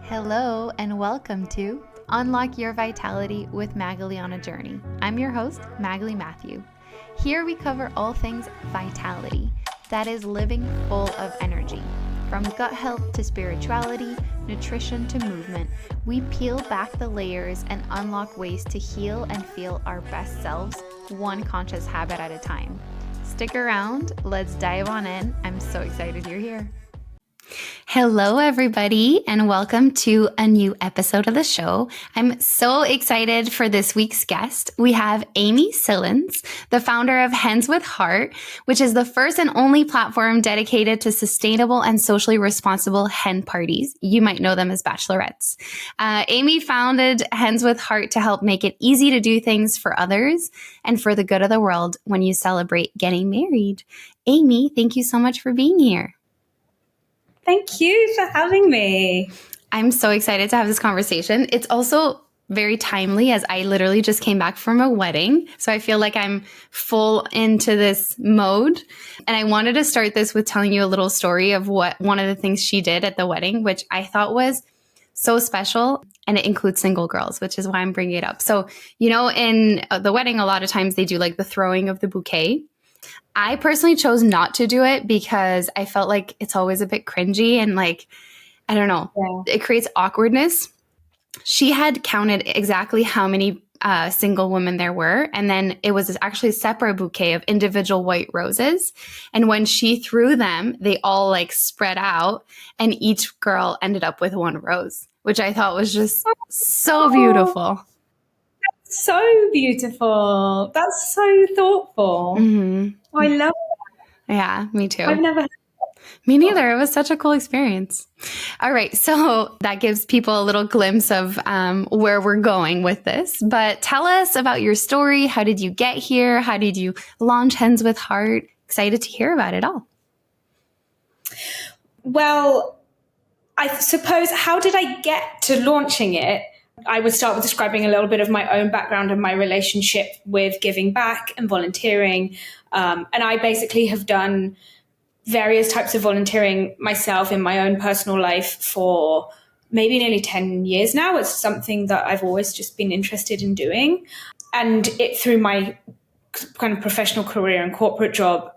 Hello and welcome to Unlock Your Vitality with Magali on a Journey. I'm your host, Magali Matthew. Here we cover all things vitality, that is living full of energy. From gut health to spirituality, nutrition to movement, we peel back the layers and unlock ways to heal and feel our best selves, one conscious habit at a time. Stick around, let's dive on in. I'm so excited you're here. Hello, everybody, and welcome to a new episode of the show. I'm so excited for this week's guest. We have Amy Sillince, the founder of Hens with Heart, which is the first and only platform dedicated to sustainable and socially responsible hen parties. You might know them as Bachelorettes. Amy founded Hens with Heart to help make it easy to do things for others and for the good of the world when you celebrate getting married. Amy, thank you so much for being here. Thank you for having me. I'm so excited to have this conversation. It's also very timely as I literally just came back from a wedding. So I feel like I'm full into this mode. And I wanted to start this with telling you a little story of what one of the things she did at the wedding, which I thought was so special. And it includes single girls, which is why I'm bringing it up. So, you know, in the wedding, a lot of times they do like the throwing of the bouquet. I personally chose not to do it because I felt like it's always a bit cringy and like, I don't know, It creates awkwardness. She had counted exactly how many single women there were. And then it was actually a separate bouquet of individual white roses. And when she threw them, they all like spread out and each girl ended up with one rose, which I thought was just so beautiful. So beautiful. That's so thoughtful. Mm-hmm. I love that. Yeah, me too. I've never heard Me neither. It was such a cool experience. All right. So that gives people a little glimpse of where we're going with this. But tell us about your story. How did you get here? How did you launch Hens with Heart? Excited to hear about it all. Well, I suppose, how did I get to launching it? I would start with describing a little bit of my own background and my relationship with giving back and volunteering. And I basically have done various types of volunteering myself in my own personal life for maybe nearly 10 years now. It's something that I've always just been interested in doing. And it through my kind of professional career and corporate job,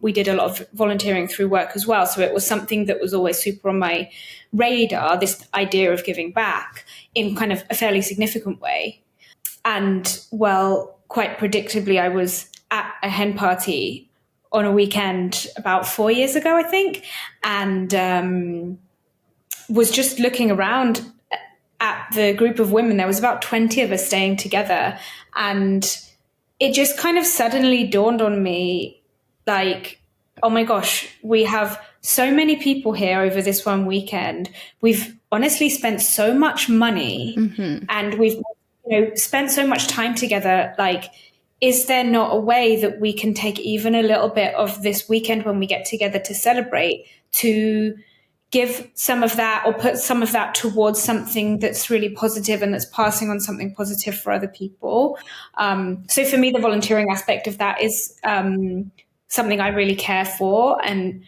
we did a lot of volunteering through work as well. So it was something that was always super on my radar, this idea of giving back in kind of a fairly significant way. And well, quite predictably, I was at a hen party on a weekend about 4 years ago, I think, and was just looking around at the group of women. There was about 20 of us staying together, and it just kind of suddenly dawned on me, like, oh my gosh, we have so many people here over this one weekend. We've honestly spent so much money and we've spent so much time together. Like, is there not a way that we can take even a little bit of this weekend when we get together to celebrate to give some of that or put some of that towards something that's really positive and that's passing on something positive for other people. So for me, the volunteering aspect of that is something I really care for. And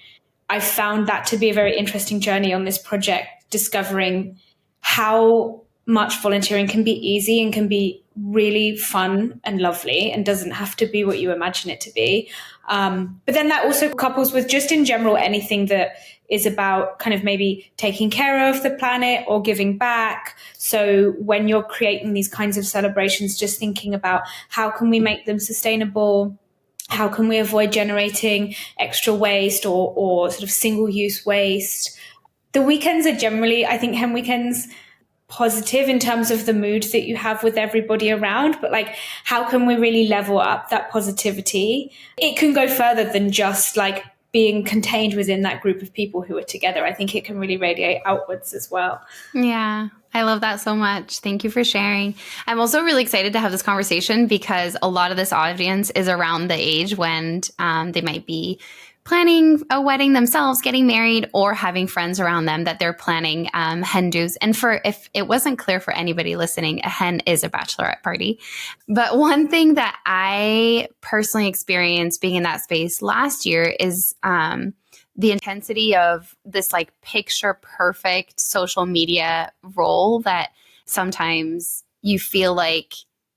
I found that to be a very interesting journey on this project, discovering how much volunteering can be easy and can be really fun and lovely and doesn't have to be what you imagine it to be. But then that also couples with just in general anything that is about kind of maybe taking care of the planet or giving back. So when you're creating these kinds of celebrations, just thinking about how can we make them sustainable? How can we avoid generating extra waste or sort of single-use waste? The weekends are generally, I think, hen weekends, positive in terms of the mood that you have with everybody around, but like, how can we really level up that positivity? It can go further than just like being contained within that group of people who are together. I think it can really radiate outwards as well. Yeah, I love that so much. Thank you for sharing. I'm also really excited to have this conversation because a lot of this audience is around the age when they might be planning a wedding themselves, getting married, or having friends around them that they're planning hen dos. And if it wasn't clear for anybody listening, a hen is a bachelorette party. But one thing that I personally experienced being in that space last year is the intensity of this like picture perfect social media role that sometimes you feel like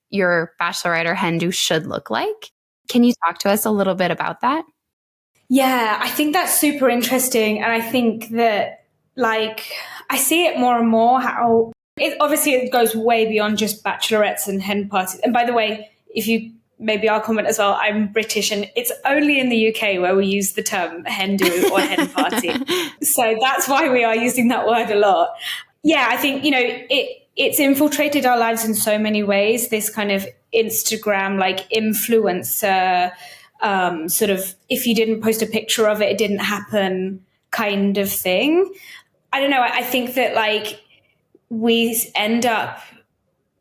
your bachelorette or hen do should look like. Can you talk to us a little bit about that? Yeah, I think that's super interesting. And I think that, like, I see it more and more how it goes way beyond just bachelorettes and hen parties. And by the way, if you maybe I'll comment as well, I'm British and it's only in the UK where we use the term hen do or hen party. So that's why we are using that word a lot. Yeah, I think, it's infiltrated our lives in so many ways. This kind of Instagram, like influencer, sort of, if you didn't post a picture of it, it didn't happen kind of thing. I don't know. I think that like we end up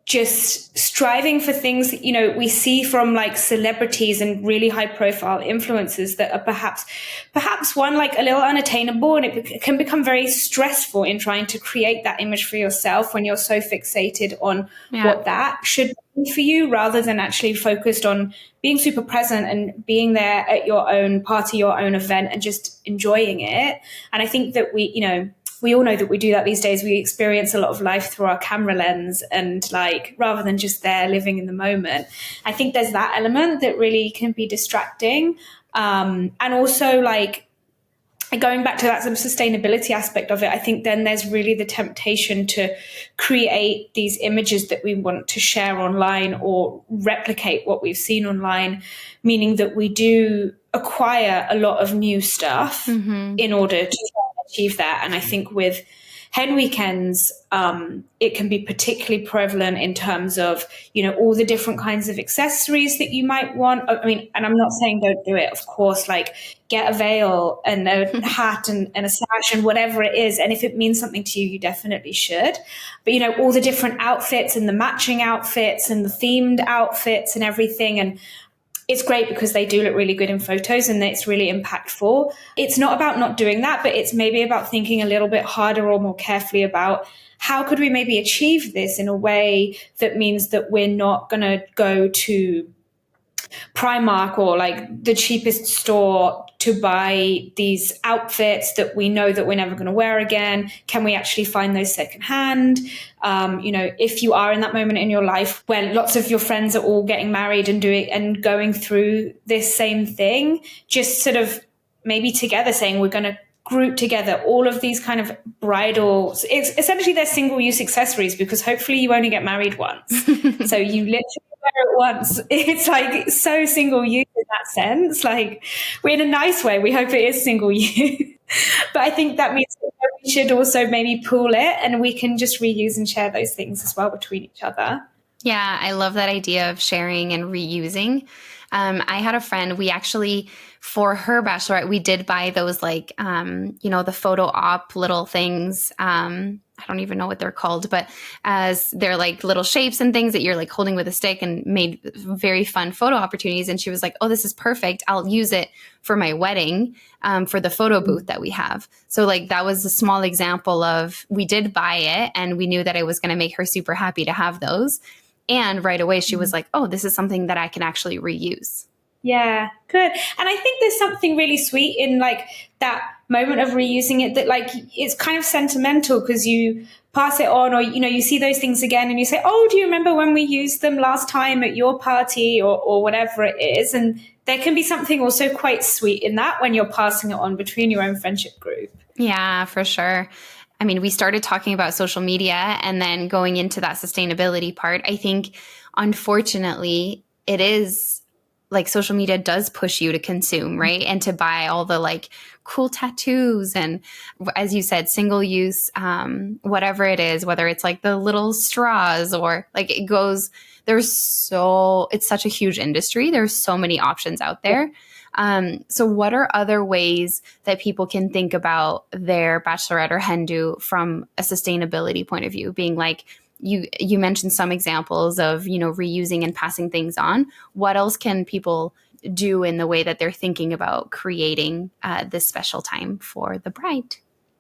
just striving for things that, we see from like celebrities and really high profile influencers that are perhaps one, like a little unattainable, and it can become very stressful in trying to create that image for yourself when you're so fixated on what that should be for you, rather than actually focused on being super present and being there at your own party, your own event, and just enjoying it. And I think that we all know that we do that these days. We experience a lot of life through our camera lens, and like, rather than just there living in the moment. I think there's that element that really can be distracting. And also like going back to that sort of sustainability aspect of it, I think then there's really the temptation to create these images that we want to share online or replicate what we've seen online, meaning that we do acquire a lot of new stuff in order to achieve that. And I think with hen weekends, it can be particularly prevalent in terms of, all the different kinds of accessories that you might want. I mean, and I'm not saying don't do it, of course, like get a veil and a hat and a sash and whatever it is. And if it means something to you, you definitely should. But, all the different outfits and the matching outfits and the themed outfits and everything. And it's great because they do look really good in photos and it's really impactful. It's not about not doing that, but it's maybe about thinking a little bit harder or more carefully about how could we maybe achieve this in a way that means that we're not going to go to Primark or like the cheapest store to buy these outfits that we know that we're never going to wear again. Can we actually find those secondhand? If you are in that moment in your life where lots of your friends are all getting married and going through this same thing, just sort of maybe together saying we're going to group together all of these kind of bridal, essentially they're single-use accessories, because hopefully you only get married once. So you literally wear it once. It's like so single-use in that sense. Like, in a nice way, we hope it is single-use. But I think that means that we should also maybe pool it, and we can just reuse and share those things as well between each other. Yeah, I love that idea of sharing and reusing. I had a friend, we actually, for her bachelorette, we did buy those like, the photo op little things. I don't even know what they're called, but as they're like little shapes and things that you're like holding with a stick, and made very fun photo opportunities. And she was like, oh, this is perfect. I'll use it for my wedding, for the photo booth that we have. So like, that was a small example of, we did buy it and we knew that it was going to make her super happy to have those. And right away she was like, oh, this is something that I can actually reuse. Yeah, good. And I think there's something really sweet in like that moment of reusing it, that like it's kind of sentimental because you pass it on, or, you see those things again and you say, oh, do you remember when we used them last time at your party or whatever it is? And there can be something also quite sweet in that when you're passing it on between your own friendship group. Yeah, for sure. I mean, we started talking about social media and then going into that sustainability part. I think, unfortunately, it is like social media does push you to consume, right? And to buy all the like cool tattoos and, as you said, single use, whatever it is, whether it's like the little straws or like it goes, it's such a huge industry. There's so many options out there. So what are other ways that people can think about their bachelorette or hen do from a sustainability point of view? Being like, you mentioned some examples of, reusing and passing things on. What else can people do in the way that they're thinking about creating this special time for the bride?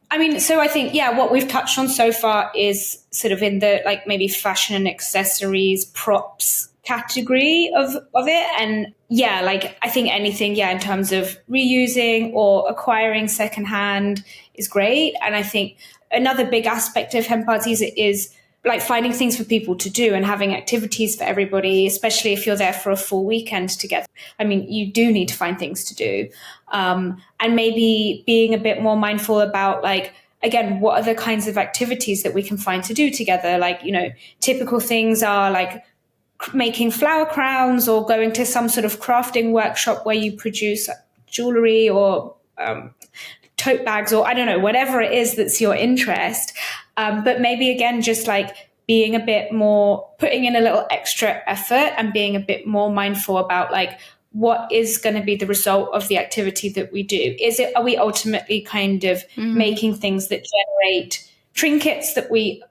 I mean, so I think, what we've touched on so far is sort of in the like maybe fashion and accessories, props category of it. And yeah, like I think anything, in terms of reusing or acquiring secondhand is great. And I think another big aspect of hen parties is like finding things for people to do and having activities for everybody, especially if you're there for a full weekend together. I mean, you do need to find things to do. And maybe being a bit more mindful about like, again, what are the kinds of activities that we can find to do together? Like, typical things are like making flower crowns or going to some sort of crafting workshop where you produce jewelry or tote bags, or I don't know, whatever it is that's your interest. But maybe again, just like being a bit more, putting in a little extra effort and being a bit more mindful about like, what is going to be the result of the activity that we do? Are we ultimately kind of making things that generate trinkets that we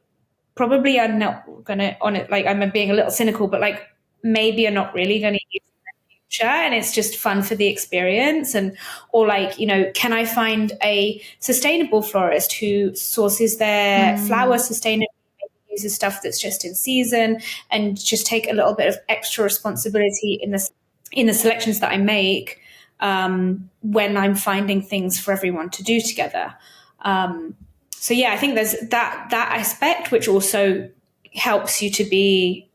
probably are not going to, on it, like I'm being a little cynical, but like maybe are not really going to use in the future, and it's just fun for the experience? And or like, can I find a sustainable florist who sources their flowers sustainably, uses stuff that's just in season, and just take a little bit of extra responsibility in the selections that I make when I'm finding things for everyone to do together. So yeah, I think there's that aspect, which also helps you to be,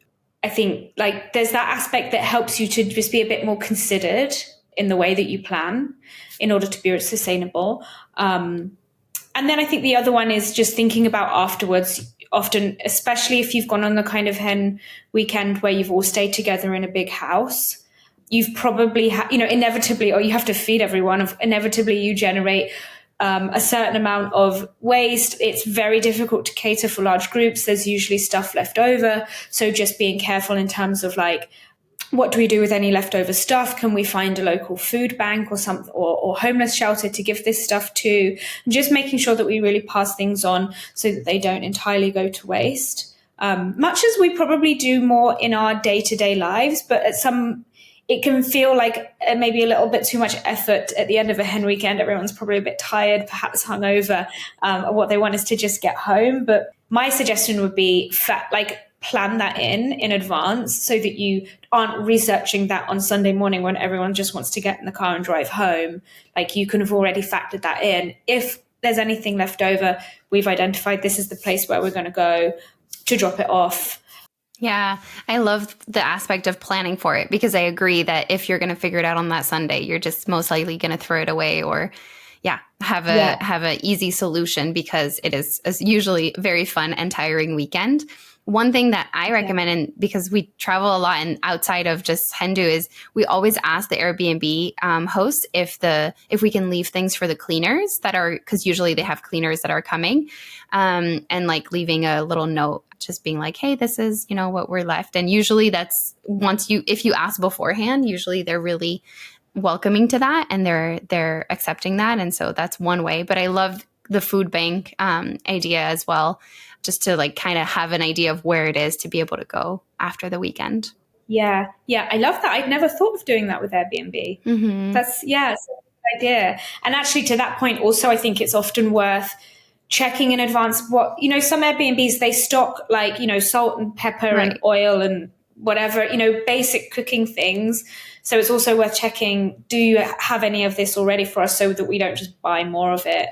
I think, like there's that aspect that helps you to just be a bit more considered in the way that you plan in order to be sustainable. And then I think the other one is just thinking about afterwards. Often, especially if you've gone on the kind of hen weekend where you've all stayed together in a big house, you've probably, inevitably, or you have to feed everyone, inevitably you generate a certain amount of waste. It's very difficult to cater for large groups. There's usually stuff left over. So just being careful in terms of like, what do we do with any leftover stuff? Can we find a local food bank or something, or homeless shelter to give this stuff to? And just making sure that we really pass things on so that they don't entirely go to waste. Much as we probably do more in our day-to-day lives, but it can feel like maybe a little bit too much effort at the end of a hen weekend. Everyone's probably a bit tired, perhaps hungover. What they want is to just get home. But my suggestion would be plan that in advance so that you aren't researching that on Sunday morning when everyone just wants to get in the car and drive home. Like you can have already factored that in. If there's anything left over, we've identified this is the place where we're going to go to drop it off. Yeah, I love the aspect of planning for it, because I agree that if you're going to figure it out on that Sunday, you're just most likely going to throw it away or have a easy solution, because it is usually very fun and tiring weekend. One thing that I recommend, and because we travel a lot and outside of just hen do, is we always ask the Airbnb host if we can leave things for the cleaners that are, because usually they have cleaners that are coming, and like leaving a little note, just being like, hey, this is, what we're left. And usually that's if you ask beforehand, usually they're really welcoming to that and they're accepting that. And so that's one way. But I love the food bank idea as well, just to like kind of have an idea of where it is to be able to go after the weekend. Yeah. I love that. I'd never thought of doing that with Airbnb. That's it's a good idea. And actually, to that point also, I think it's often worth checking in advance what, some Airbnbs, they stock like, salt and pepper and oil and whatever, basic cooking things. So it's also worth checking, do you have any of this already for us, so that we don't just buy more of it?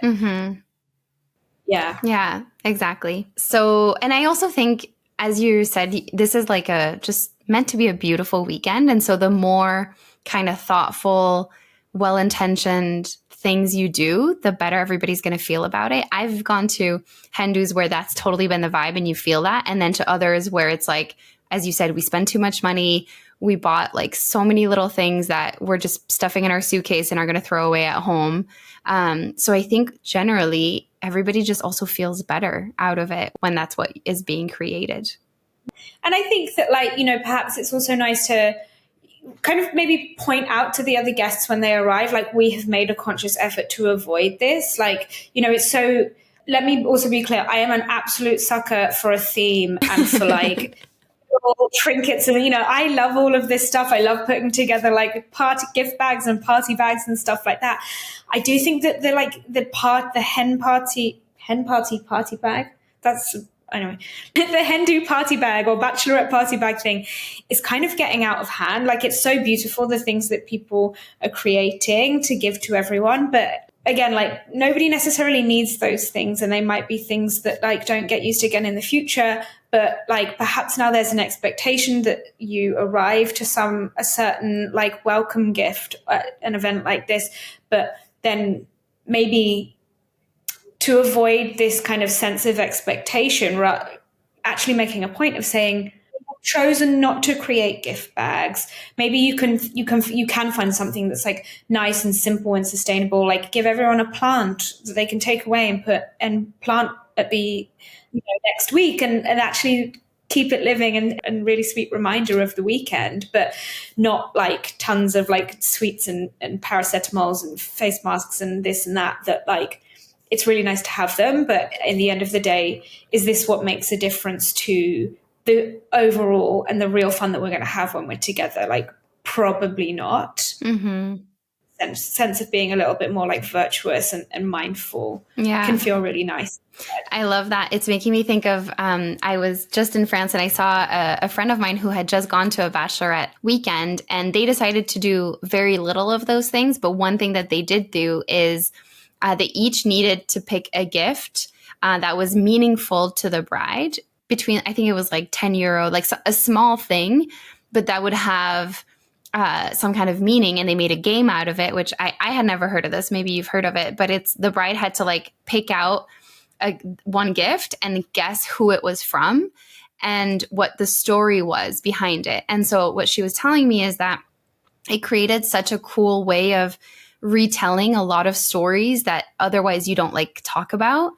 Yeah, exactly. So, and I also think, as you said, this is like just meant to be a beautiful weekend. And so the more kind of thoughtful, well-intentioned things you do, the better everybody's going to feel about it. I've gone to hen dos where that's totally been the vibe and you feel that. And then to others where it's like, as you said, we spend too much money. We bought like so many little things that we're just stuffing in our suitcase and are going to throw away at home. So I think generally everybody just also feels better out of it when that's what is being created. And I think that perhaps it's also nice to kind of maybe point out to the other guests when they arrive, like, we have made a conscious effort to avoid this. Like, it's so, let me also be clear, I am an absolute sucker for a theme and for like trinkets, and I love all of this stuff. I love putting together like party gift bags and party bags and stuff like that. I do think that the hen party bag, that's anyway, the hen do party bag or bachelorette party bag thing is kind of getting out of hand. Like, it's so beautiful, the things that people are creating to give to everyone. But again, like, nobody necessarily needs those things. And they might be things that like don't get used again in the future. But like, perhaps now there's an expectation that you arrive to a certain like welcome gift at an event like this. But then maybe to avoid this kind of sense of expectation, actually making a point of saying, I've chosen not to create gift bags. Maybe you can find something that's like nice and simple and sustainable, like give everyone a plant that they can take away and plant at the next week and actually keep it living and really sweet reminder of the weekend, but not like tons of like sweets and paracetamols and face masks and this and that like, it's really nice to have them, but in the end of the day, is this what makes a difference to the overall and the real fun that we're going to have when we're together? Like, probably not. Mm-hmm. Sense of being a little bit more like virtuous and mindful can feel really nice. I love that. It's making me think of, I was just in France and I saw a friend of mine who had just gone to a bachelorette weekend, and they decided to do very little of those things. But one thing that they did do is they each needed to pick a gift that was meaningful to the bride, between, I think it was like €10, like a small thing, but that would have some kind of meaning. And they made a game out of it, which I had never heard of this. Maybe you've heard of it, but it's the bride had to like pick out one gift and guess who it was from and what the story was behind it. And so what she was telling me is that it created such a cool way of retelling a lot of stories that otherwise you don't like talk about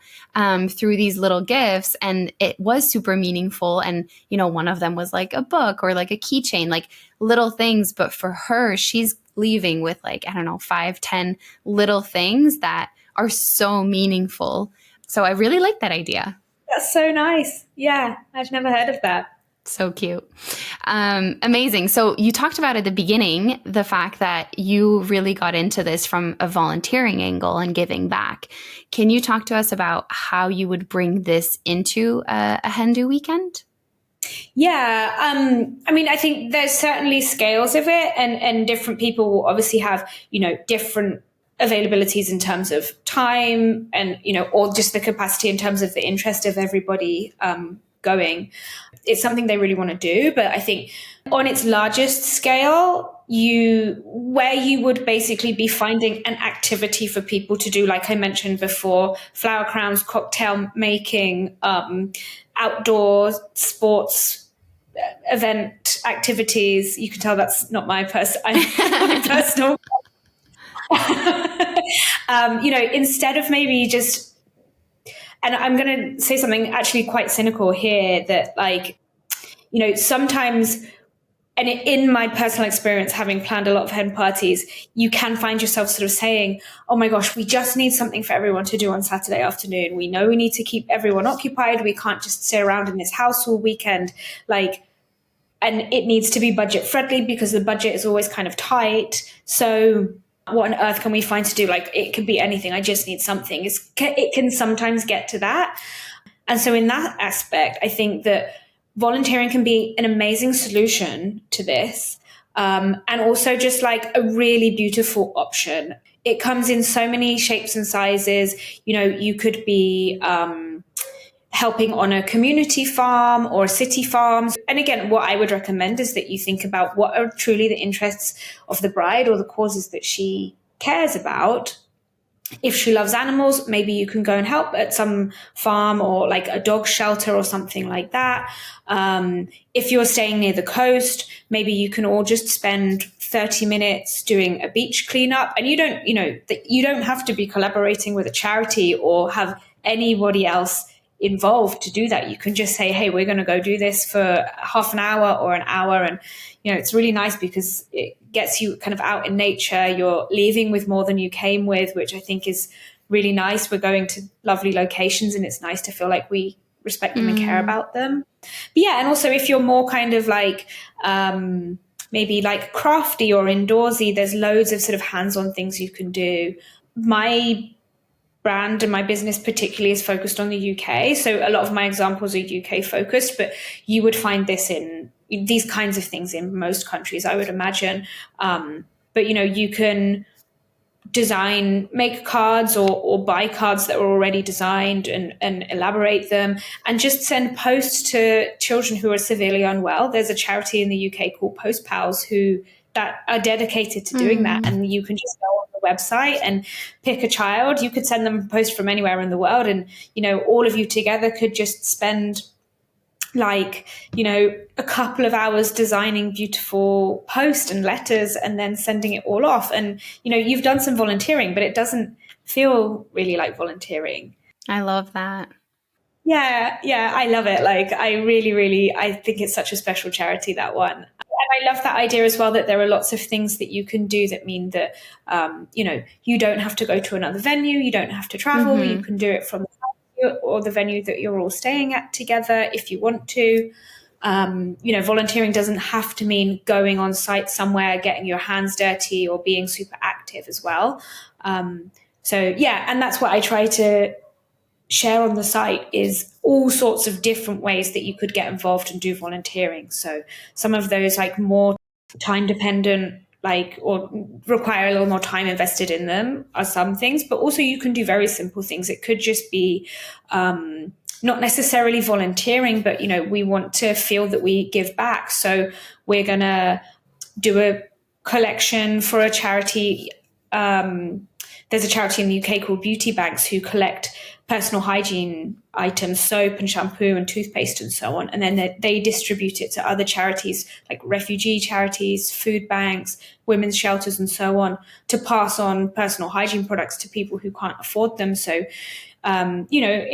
through these little gifts. And it was super meaningful. And, one of them was like a book or like a keychain, like little things. But for her, she's leaving with like, I don't know, 5-10 little things that are so meaningful. So I really like that idea. That's so nice. Yeah, I've never heard of that. So cute. Amazing. So you talked about at the beginning, the fact that you really got into this from a volunteering angle and giving back. Can you talk to us about how you would bring this into a Hen Do weekend? Yeah. I think there's certainly scales of it, and different people will obviously have, different availabilities in terms of time and, or just the capacity in terms of the interest of everybody going. It's something they really want to do, but I think on its largest scale, where you would basically be finding an activity for people to do, like I mentioned before, flower crowns, cocktail making, outdoor sports event activities. You can tell that's not my personal. Instead of maybe just. And I'm going to say something actually quite cynical here that, sometimes, and in my personal experience, having planned a lot of hen parties, you can find yourself sort of saying, oh my gosh, we just need something for everyone to do on Saturday afternoon. We know we need to keep everyone occupied. We can't just sit around in this house all weekend. And it needs to be budget friendly because the budget is always kind of tight. So what on earth can we find to do? Like, it could be anything. I just need something. It can sometimes get to that. And so in that aspect, I think that volunteering can be an amazing solution to this. And also just like a really beautiful option. It comes in so many shapes and sizes. You could be helping on a community farm or a city farm. And again, what I would recommend is that you think about what are truly the interests of the bride or the causes that she cares about. If she loves animals, maybe you can go and help at some farm or like a dog shelter or something like that. If you're staying near the coast, maybe you can all just spend 30 minutes doing a beach cleanup. And you don't have to be collaborating with a charity or have anybody else involved to do that. You can just say, hey, we're going to go do this for half an hour or an hour. And, it's really nice because it gets you kind of out in nature. You're leaving with more than you came with, which I think is really nice. We're going to lovely locations and it's nice to feel like we respect them and care about them. But yeah. And also if you're more kind of like, maybe like crafty or indoorsy, there's loads of sort of hands-on things you can do. My brand and my business particularly is focused on the UK. So a lot of my examples are UK focused, but you would find this in these kinds of things in most countries, I would imagine. But, you can make cards or buy cards that are already designed and elaborate them and just send posts to children who are severely unwell. There's a charity in the UK called Post Pals that are dedicated to doing that. And you can just go on the website and pick a child. You could send them a post from anywhere in the world. And, all of you together could just spend a couple of hours designing beautiful posts and letters and then sending it all off. And, you've done some volunteering, but it doesn't feel really like volunteering. I love that. Yeah, I love it. I really, really, I think it's such a special charity, that one. And I love that idea as well, that there are lots of things that you can do that mean that, you don't have to go to another venue. You don't have to travel. You can do it from the house or the venue that you're all staying at together if you want to. Volunteering doesn't have to mean going on site somewhere, getting your hands dirty or being super active as well. And that's what I try to share on the site is all sorts of different ways that you could get involved and do volunteering. So some of those more time dependent, or require a little more time invested in them are some things, but also you can do very simple things. It could just be, not necessarily volunteering, but, we want to feel that we give back. So we're going to do a collection for a charity. There's a charity in the UK called Beauty Banks who collect personal hygiene items, soap and shampoo and toothpaste and so on. And then they distribute it to other charities like refugee charities, food banks, women's shelters and so on, to pass on personal hygiene products to people who can't afford them. So, in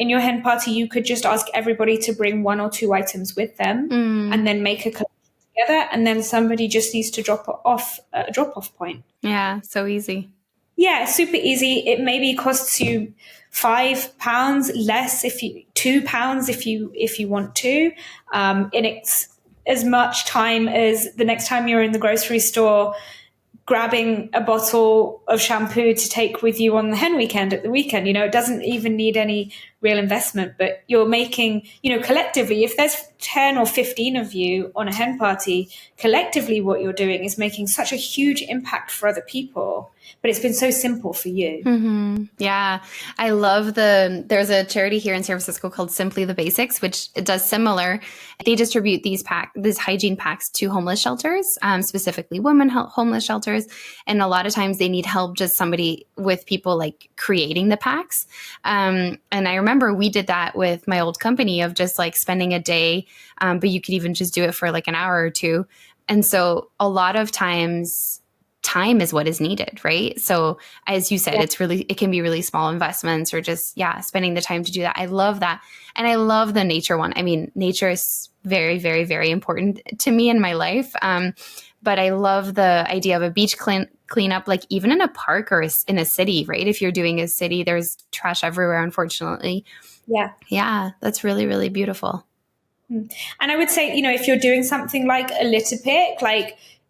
your hen party, you could just ask everybody to bring 1 or 2 items with them and then make a collection together. And then somebody just needs to drop it off at a drop-off point. Yeah, so easy. Yeah, super easy. It maybe costs you £5 less £2 if you want to. And it's as much time as the next time you're in the grocery store grabbing a bottle of shampoo to take with you on the hen weekend at the weekend. It doesn't even need any real investment, but you're making, collectively, if there's 10 or 15 of you on a hen party, collectively what you're doing is making such a huge impact for other people. But it's been so simple for you. Mm-hmm. Yeah. I love there's a charity here in San Francisco called Simply the Basics, which it does similar. They distribute these hygiene packs to homeless shelters, specifically women homeless shelters. And a lot of times they need help, just somebody with people creating the packs. And I remember we did that with my old company of just spending a day, but you could even just do it for an hour or two. And so a lot of times time is what is needed, right? So as you said, it can be really small investments or just, spending the time to do that. I love that. And I love the nature one. I mean, nature is very, very, very important to me in my life. But I love the idea of a beach cleanup, even in a park or in a city, right? If you're doing a city, there's trash everywhere, unfortunately. Yeah. Yeah. That's really, really beautiful. And I would say, if you're doing something like a litter pick,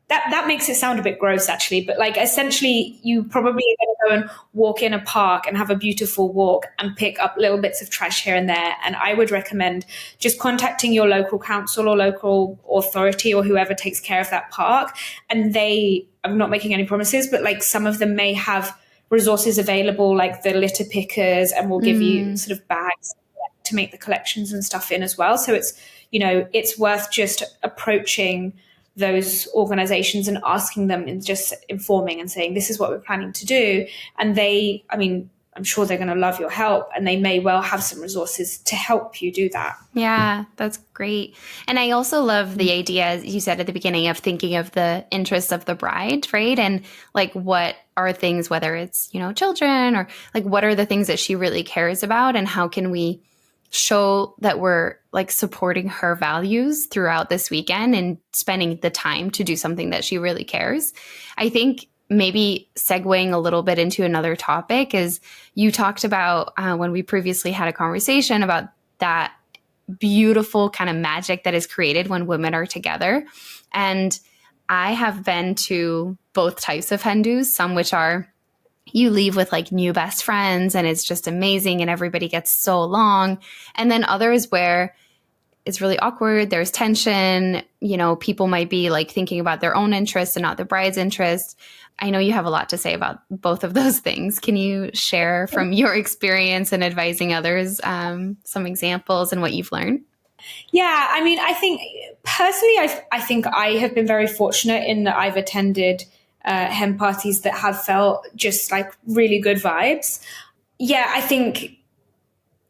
that makes it sound a bit gross actually, but essentially you probably are going to go and walk in a park and have a beautiful walk and pick up little bits of trash here and there. And I would recommend just contacting your local council or local authority or whoever takes care of that park. And I'm not making any promises, but some of them may have resources available, like the litter pickers, and will give you sort of bags to make the collections and stuff in as well. So it's worth just approaching those organizations and asking them and just informing and saying, this is what we're planning to do. And I'm sure they're going to love your help, and they may well have some resources to help you do that. Yeah, that's great. And I also love the idea, as you said at the beginning, of thinking of the interests of the bride, right? And what are things, whether it's, children or what are the things that she really cares about, and how can we show that we're supporting her values throughout this weekend and spending the time to do something that she really cares. I think maybe segueing a little bit into another topic is you talked about when we previously had a conversation about that beautiful kind of magic that is created when women are together. And I have been to both types of hen dos, some which are you leave with like new best friends and it's just amazing and everybody gets so along. And then others where it's really awkward, there's tension, people might be like thinking about their own interests and not the bride's interest. I know you have a lot to say about both of those things. Can you share from your experience in advising others some examples and what you've learned? Yeah, I mean, I think personally, I think I have been very fortunate in that I've attended hen parties that have felt just like really good vibes. Yeah, I think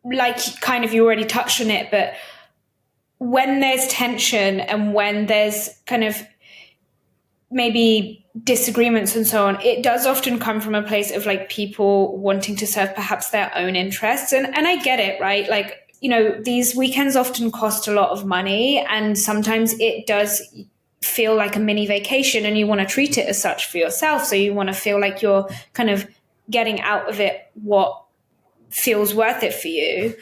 like kind of you already touched on it, but when there's tension and when there's kind of maybe disagreements and so on, it does often come from a place of like people wanting to serve perhaps their own interests. And I get it, right? Like, these weekends often cost a lot of money, and sometimes it does feel like a mini vacation and you want to treat it as such for yourself. So you want to feel like you're kind of getting out of it what feels worth it for you.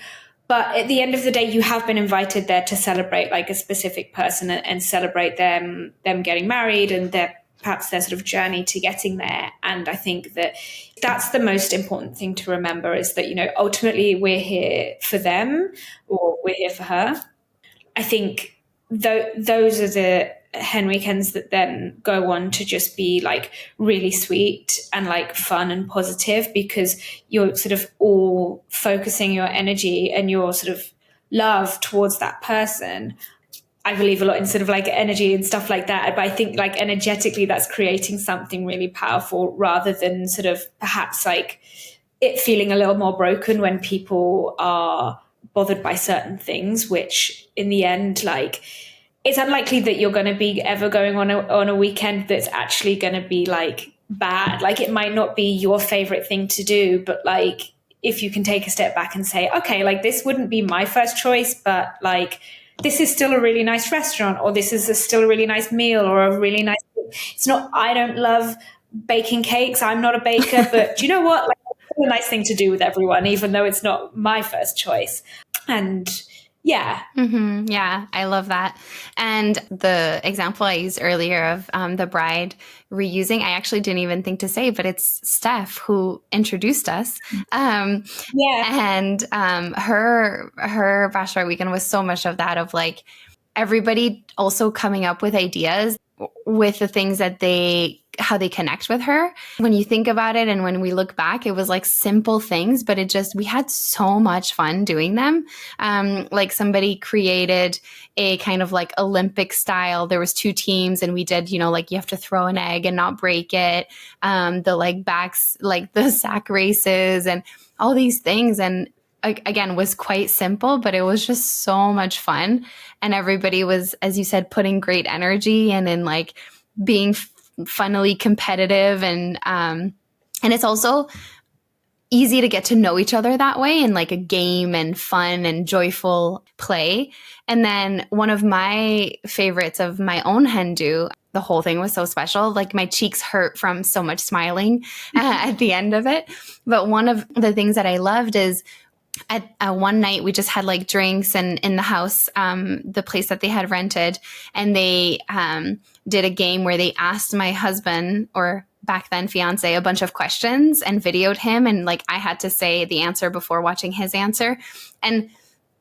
But at the end of the day, you have been invited there to celebrate like a specific person and celebrate them getting married and perhaps their sort of journey to getting there. And I think that that's the most important thing to remember, is that, ultimately we're here for them, or we're here for her. I think those are the hen weekends that then go on to just be like really sweet and like fun and positive, because you're sort of all focusing your energy and your sort of love towards that person. I believe a lot in sort of like energy and stuff like that, but I think like energetically that's creating something really powerful, rather than sort of perhaps like it feeling a little more broken when people are bothered by certain things, which in the end, like, it's unlikely that you're going to be ever going on a weekend that's actually going to be like bad. Like, it might not be your favorite thing to do, but like, if you can take a step back and say, okay, like this wouldn't be my first choice, but like, this is still a really nice restaurant, or this is still a really nice meal, or a really nice, it's not, I don't love baking cakes, I'm not a baker, but do you know what? Like, it's a nice thing to do with everyone, even though it's not my first choice. And yeah. Mm-hmm. Yeah, I love that. And the example I used earlier of the bride reusing, I actually didn't even think to say, but it's Steph who introduced us. And her bachelorette weekend was so much of that, of like everybody also coming up with ideas with the things that how they connect with her. When you think about it and when we look back, it was like simple things, but we had so much fun doing them. Like somebody created a kind of like Olympic style. There was 2 teams and we did, like you have to throw an egg and not break it. The like backs, like the sack races and all these things. And again, was quite simple, but it was just so much fun. And everybody was, as you said, putting great energy and in like being funnily competitive. And it's also easy to get to know each other that way in like a game and fun and joyful play. And then one of my favorites of my own hen do, the whole thing was so special. Like my cheeks hurt from so much smiling at the end of it. But one of the things that I loved is at one night we just had like drinks and in the house, the place that they had rented, and they did a game where they asked my husband, or back then fiance, a bunch of questions and videoed him, and like I had to say the answer before watching his answer. And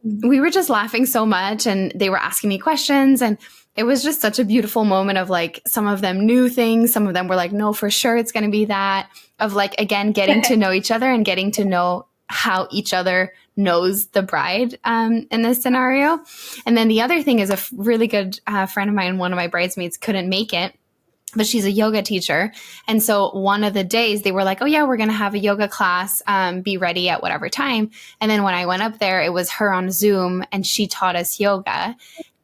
we were just laughing so much, and they were asking me questions, and it was just such a beautiful moment of like, some of them knew things, some of them were like, no, for sure it's going to be that, of like, again, getting to know each other and getting to know how each other knows the bride in this scenario. And then the other thing is a really good friend of mine, one of my bridesmaids, couldn't make it, but she's a yoga teacher. And so one of the days they were like, oh yeah, we're going to have a yoga class, be ready at whatever time. And then when I went up there, it was her on Zoom and she taught us yoga.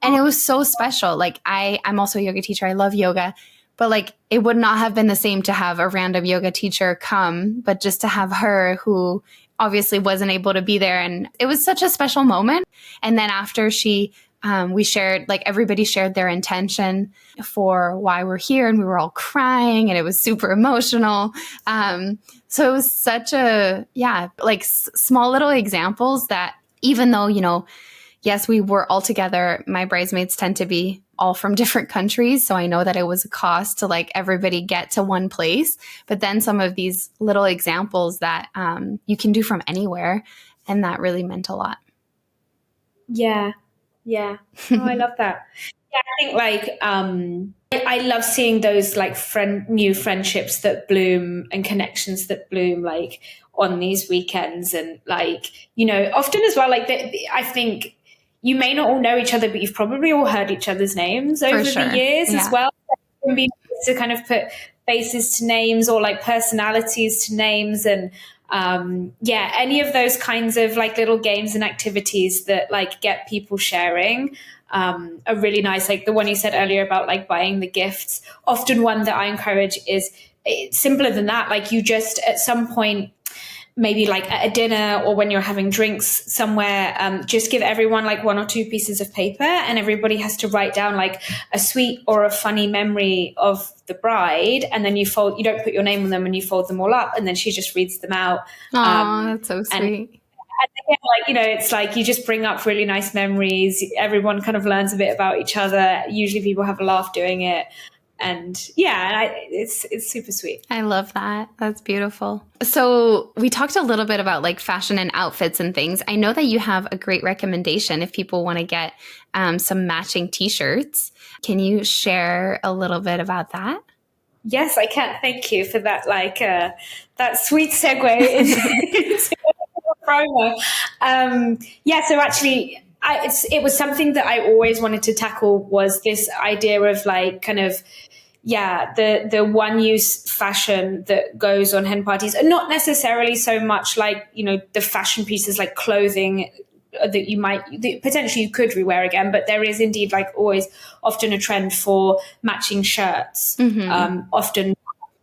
And it was so special. Like I'm also a yoga teacher. I love yoga. But like, it would not have been the same to have a random yoga teacher come, but just to have her, who obviously wasn't able to be there. And it was such a special moment. And then after we shared, like everybody shared their intention for why we're here, and we were all crying and it was super emotional. So it was such small little examples that, even though, yes, we were all together. My bridesmaids tend to be all from different countries. So I know that it was a cost to like everybody get to one place. But then some of these little examples that you can do from anywhere. And that really meant a lot. Yeah. Yeah. Oh, I love that. Yeah, I think like I love seeing those like new friendships that bloom and connections that bloom like on these weekends, and like, you know, often as well, like I think you may not all know each other, but you've probably all heard each other's names over sure. the years Yeah. as well. It can be nice to kind of put faces to names, or like personalities to names, and yeah, any of those kinds of like little games and activities that like get people sharing are really nice. Like the one you said earlier about like buying the gifts. Often one that I encourage is it's simpler than that. Like you just at some point, maybe like at a dinner or when you're having drinks somewhere, just give everyone like 1 or 2 pieces of paper, and everybody has to write down like a sweet or a funny memory of the bride, and then you don't put your name on them, and you fold them all up, and then she just reads them out. Oh, that's so sweet. And again, like, you know, it's like you just bring up really nice memories. Everyone kind of learns a bit about each other. Usually people have a laugh doing it. And yeah, it's super sweet. I love that. That's beautiful. So we talked a little bit about like fashion and outfits and things. I know that you have a great recommendation if people want to get some matching t-shirts. Can you share a little bit about that? Yes, I can. Thank you for that. Like that sweet segue into promo. Yeah. So actually, it was something that I always wanted to tackle, was this idea of like kind of, yeah, the one use fashion that goes on hen parties, and not necessarily so much like, you know, the fashion pieces like clothing that potentially you could rewear again, but there is indeed like always often a trend for matching shirts, often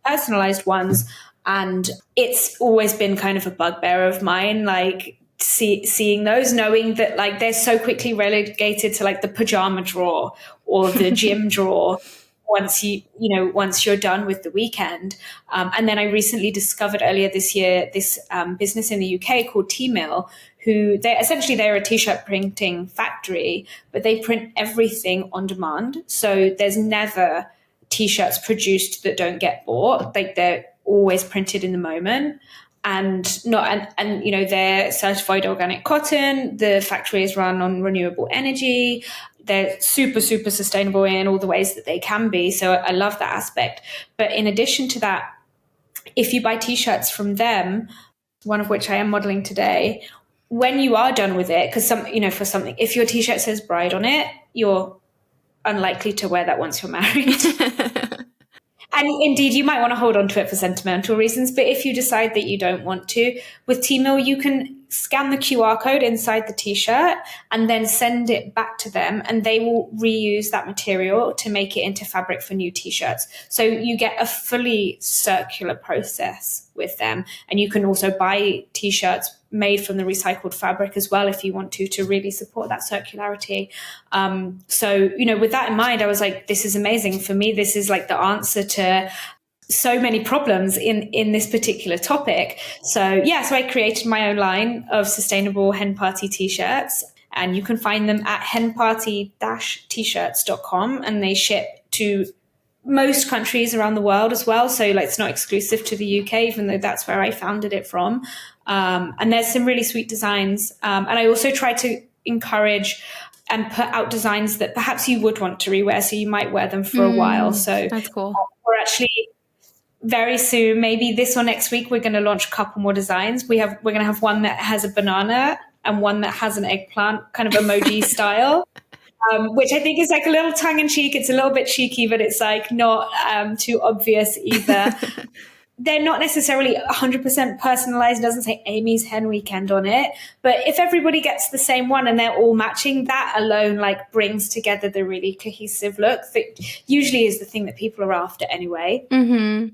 personalized ones. And it's always been kind of a bugbear of mine, like seeing those, knowing that like they're so quickly relegated to like the pajama drawer or the gym drawer once you're done with the weekend. And then I recently discovered earlier this year this business in the UK called T-Mill, who they're a t-shirt printing factory, but they print everything on demand. So there's never t-shirts produced that don't get bought. Like they're always printed in the moment. And you know, they're certified organic cotton. The factory is run on renewable energy. They're super, super sustainable in all the ways that they can be. So I love that aspect. But in addition to that, if you buy t-shirts from them, one of which I am modeling today, when you are done with it, because if your t-shirt says bride on it, you're unlikely to wear that once you're married. And indeed, you might want to hold on to it for sentimental reasons. But if you decide that you don't want to, with T-Mill, you can scan the QR code inside the T-shirt and then send it back to them. And they will reuse that material to make it into fabric for new T-shirts. So you get a fully circular process with them. And you can also buy T-shirts made from the recycled fabric as well, if you want to really support that circularity. So, you know, with that in mind, I was like, this is amazing. For me, this is like the answer to so many problems in this particular topic. So yeah, so I created my own line of sustainable hen party t-shirts, and you can find them at henparty-t-shirts.com, and they ship to most countries around the world as well. So like it's not exclusive to the UK, even though that's where I founded it from. And there's some really sweet designs. And I also try to encourage and put out designs that perhaps you would want to rewear. So you might wear them for a while. So that's cool. We're actually very soon, maybe this or next week, we're going to launch a couple more designs. We're going to have one that has a banana and one that has an eggplant, kind of emoji style. Which I think is like a little tongue in cheek. It's a little bit cheeky, but it's like not too obvious either. They're not necessarily 100% personalized. It doesn't say Amy's Hen Weekend on it. But if everybody gets the same one and they're all matching, that alone like brings together the really cohesive look that usually is the thing that people are after anyway. Mm-hmm.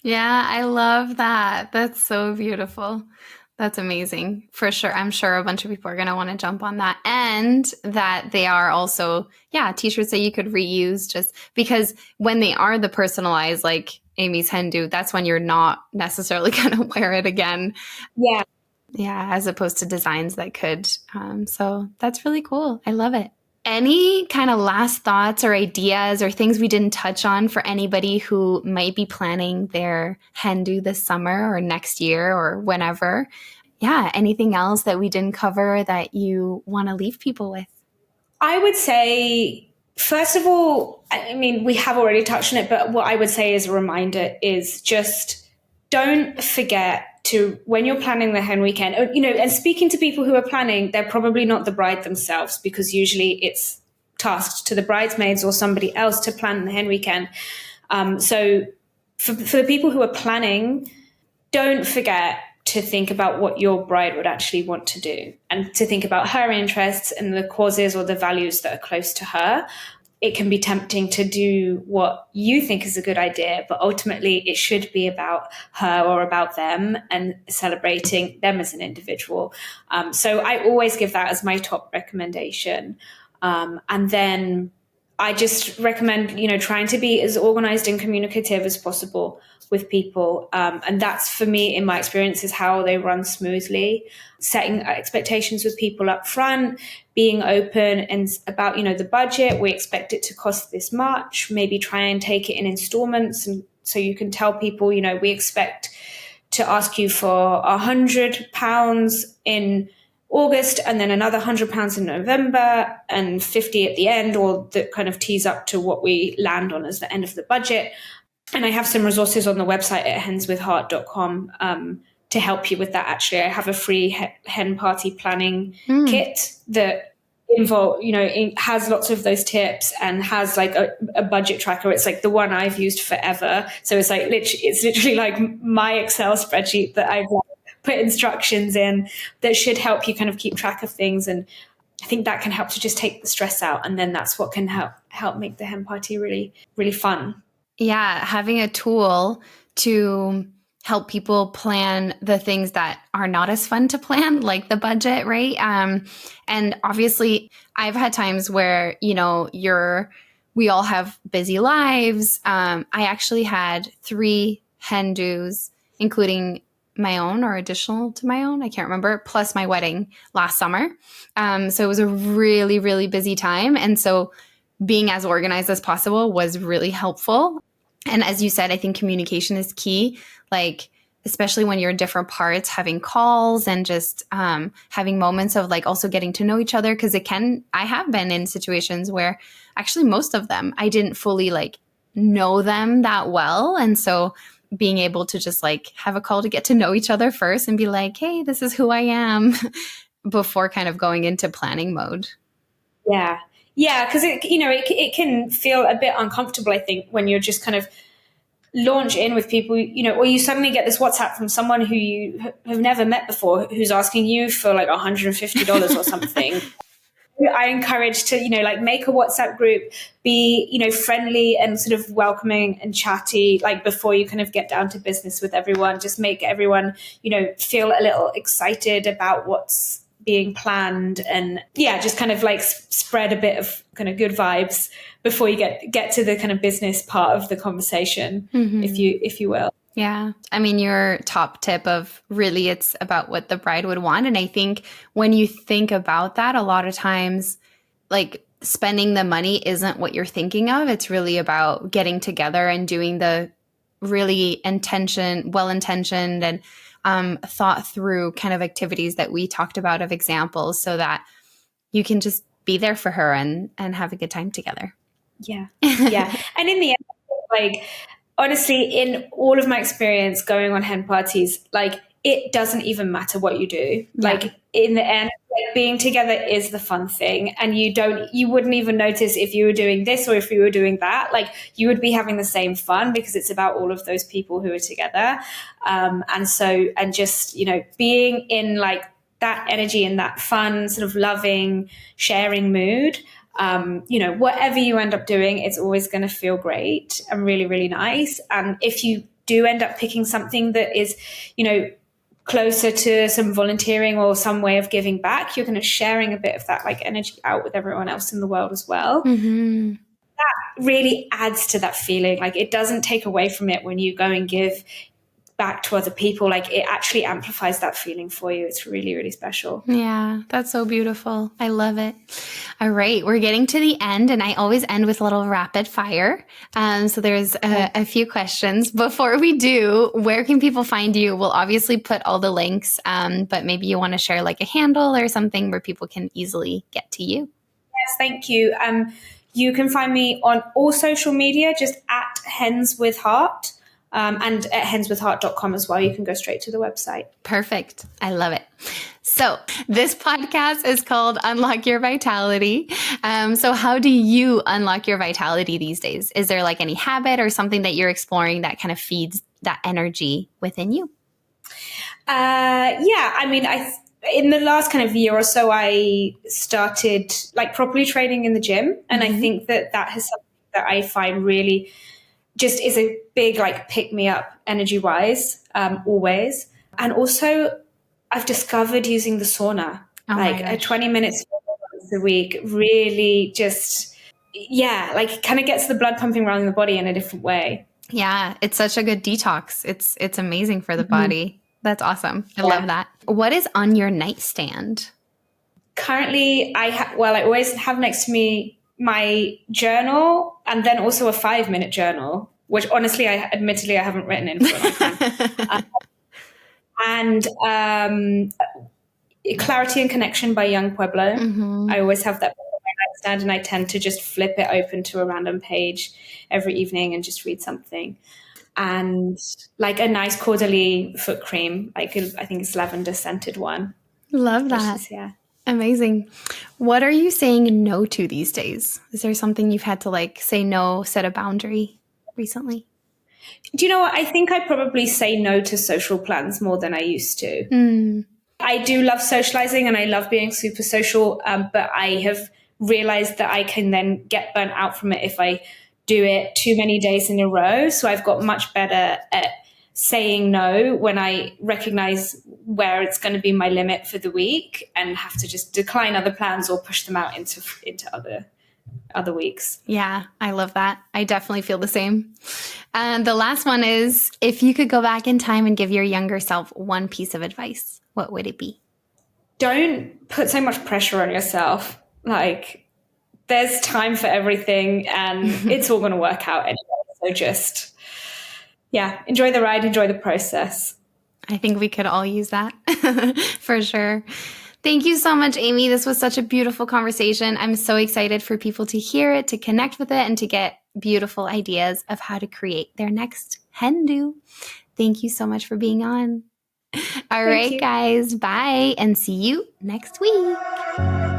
Yeah, I love that. That's so beautiful. That's amazing. For sure. I'm sure a bunch of people are going to want to jump on that, and that they are also, t-shirts that you could reuse, just because when they are the personalized, like Amy's Hen do, that's when you're not necessarily going to wear it again. Yeah. Yeah, as opposed to designs that could. So that's really cool. I love it. Any kind of last thoughts or ideas or things we didn't touch on for anybody who might be planning their hen do this summer or next year or whenever? Yeah, anything else that we didn't cover that you want to leave people with? I would say, first of all, I mean, we have already touched on it, but what I would say as a reminder is just don't forget to, when you're planning the hen weekend, and speaking to people who are planning, they're probably not the bride themselves, because usually it's tasked to the bridesmaids or somebody else to plan the hen weekend. So for the people who are planning, don't forget to think about what your bride would actually want to do, and to think about her interests and the causes or the values that are close to her. It can be tempting to do what you think is a good idea, but ultimately it should be about her or about them and celebrating them as an individual. So I always give that as my top recommendation. And then I just recommend, trying to be as organized and communicative as possible with people. And that's, for me, in my experience, is how they run smoothly. Setting expectations with people up front, being open and about, the budget. We expect it to cost this much. Maybe try and take it in installments. And so you can tell people, we expect to ask you for £100 in August, and then another £100 in November, and 50 at the end, or that kind of tease up to what we land on as the end of the budget. And I have some resources on the website at henswithheart.com to help you with that. Actually, I have a free hen party planning kit that it has lots of those tips and has like a budget tracker. It's like the one I've used forever. So it's like literally like my Excel spreadsheet that I've put instructions in that should help you kind of keep track of things. And I think that can help to just take the stress out. And then that's what can help make the hen party really, really fun. Yeah, having a tool to help people plan the things that are not as fun to plan, like the budget, right? And obviously, I've had times where, we all have busy lives. I actually had 3 hen do's, including my own or additional to my own, I can't remember, plus my wedding last summer. So it was a really, really busy time. And so being as organized as possible was really helpful. And as you said, I think communication is key, like especially when you're in different parts, having calls and just having moments of like also getting to know each other. Because I have been in situations where actually most of them, I didn't fully like know them that well. And so being able to just like have a call to get to know each other first and be like, hey, this is who I am before kind of going into planning mode. Yeah. Yeah, because it can feel a bit uncomfortable, I think, when you're just kind of launch in with people, or you suddenly get this WhatsApp from someone who you have never met before, who's asking you for like $150 or something. I encourage to, make a WhatsApp group, be, friendly and sort of welcoming and chatty, like before you kind of get down to business with everyone. Just make everyone, feel a little excited about what's being planned, and just kind of like spread a bit of kind of good vibes before you get to the kind of business part of the conversation, if you will. Yeah. I mean, your top tip of really it's about what the bride would want. And I think when you think about that, a lot of times like spending the money isn't what you're thinking of. It's really about getting together and doing the really well-intentioned and thought through kind of activities that we talked about of examples so that you can just be there for her and have a good time together. Yeah. Yeah. And in the end, like, honestly, in all of my experience going on hen parties, like it doesn't even matter what you do. Yeah. Like in the end, like, being together is the fun thing. And you wouldn't even notice if you were doing this or if you were doing that. Like you would be having the same fun because it's about all of those people who are together. And just, being in like that energy and that fun, sort of loving, sharing mood, whatever you end up doing, it's always going to feel great and really, really nice. And if you do end up picking something that is, closer to some volunteering or some way of giving back, you're kind of sharing a bit of that like energy out with everyone else in the world as well. Mm-hmm. That really adds to that feeling. Like it doesn't take away from it when you go and give back to other people, like it actually amplifies that feeling for you. It's really, really special. Yeah, that's so beautiful. I love it. All right, we're getting to the end, and I always end with a little rapid fire. So there's a few questions. Before we do, where can people find you? We'll obviously put all the links, but maybe you want to share like a handle or something where people can easily get to you. Yes, thank you. You can find me on all social media, just at Hens with Heart. And at henswithheart.com as well. You can go straight to the website. Perfect. I love it. So this podcast is called Unlock Your Vitality. So how do you unlock your vitality these days? Is there like any habit or something that you're exploring that kind of feeds that energy within you? Yeah, I mean, in the last kind of year or so, I started like properly training in the gym. And I think that has something that I find really just is a big like pick me up energy wise, always. And also I've discovered using the sauna, a 20 minutes once a week, really just, like kind of gets the blood pumping around the body in a different way. Yeah, it's such a good detox. It's amazing for the body. That's awesome. I love that. What is on your nightstand? Currently, I always have next to me my journal, and then also a 5-minute journal, which honestly, I haven't written in for a long time. And Clarity and Connection by Young Pueblo. I always have that on my nightstand, and I tend to just flip it open to a random page every evening and just read something. And like a nice Caudalie foot cream, I think it's lavender scented one. Love that. Amazing. What are you saying no to these days? Is there something you've had to like say no, set a boundary recently? Do you know what? I think I probably say no to social plans more than I used to. I do love socializing and I love being super social, but I have realized that I can then get burnt out from it if I do it too many days in a row. So I've got much better at saying no when I recognize where it's going to be my limit for the week and have to just decline other plans or push them out into other weeks. Yeah, I love that. I definitely feel the same. And the last one is, if you could go back in time and give your younger self one piece of advice, what would it be? Don't put so much pressure on yourself. Like, there's time for everything and it's all going to work out anyway. So just enjoy the ride, enjoy the process. I think we could all use that for sure. Thank you so much, Amy. This was such a beautiful conversation. I'm so excited for people to hear it, to connect with it, and to get beautiful ideas of how to create their next hen do. Thank you so much for being on. All right, guys. Bye, and see you next week.